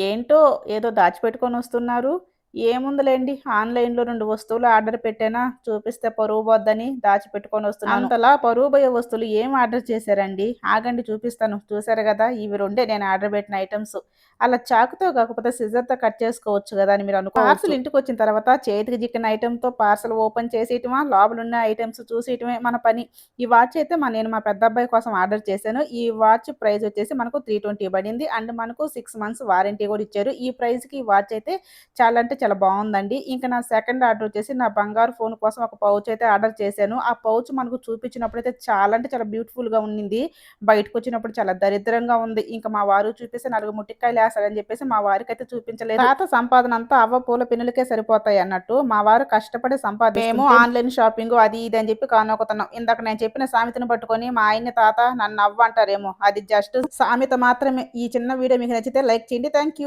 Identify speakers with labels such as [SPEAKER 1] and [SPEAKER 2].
[SPEAKER 1] ఏంటో ఏదో దాచిపెట్టుకొనొస్తున్నారు. ఏముందిలెండి ఆన్‌లైన్‌లో 2 వస్తువులు ఆర్డర్ పెట్టానా, చూపిస్తే పరువు పోద్దని దాచిపెట్టుకొనొస్తున్నాను. అంతలా పరువు పోయే వస్తువులు ఏం ఆర్డర్ చేశారండి? ఆగండి చూపిస్తాను. చూసారు గదా! ఇవి రెండే నేను ఆర్డర్ పెట్టిన ఐటెమ్స్. అలా చాకుతో కాకపోతే సిజర్‌తో కట్ చేసుకోవచ్చు గదా! అని మీరు అనుకోవచ్చు. పార్సెల్ ఇంటికొచ్చిన తర్వాత చేతికి చిక్కిన ఐటెమ్‌తో పార్సెల్ ఓపెన్ చేసేయటమా, లోపలున్న ఐటెమ్స్ చూసేయటమే మన పని. ఈ వాచ్ అయితే నేను మా పెద్దబ్బాయి కోసం ఆర్డర్ చేశాను. ఈ వాచ్ ప్రైస్ వచ్చేసి మనకు 320 పడింది. అండ్ మనకు 6 మంత్స్ వారంటీ కూడా ఇచ్చారు. ఈ ప్రైస్‌కి ఈ వాచ్ అయితే చాలా అంటే చాలా బావుందండి. ఇంకా నా సెకండ్ ఆర్డర్ వచ్చేసి నా బంగారు ఫోన్ కోసం ఒక పౌచ్ అయితే ఆర్డర్ చేశాను. ఆ పౌచ్ మనకు చూపించినప్పుడైతే చాలా అంటే చాలా బ్యూటిఫుల్‌గా ఉండింది. బయటకొచ్చినప్పుడు చాలా దరిద్రంగా ఉంది. ఇంక మా వారు చూపిస్తే 4 ముట్టిక్కాయలేస్తాడని చెప్పేసి మా వారికైతే చూపించలేదు. తాత సంపాదన అంతా అవ్వ పూల పిన్నులకే సరిపోతాయి అన్నట్టు మా వారు కష్టపడి సంపాదిస్తుంటే మేము ఆన్‌లైన్ షాపింగు అది ఇది అని చెప్పి కానొక్కుతున్నాం. ఇందాక నేను చెప్పిన సామెతను పట్టుకొని మా ఆయన్ని తాత నన్ను అవ్వ అంటారేమో. అది జస్ట్ సామెత మాత్రమే. ఈ చిన్న వీడియో మీకు నచ్చితే లైక్ చేయండి. Thank you.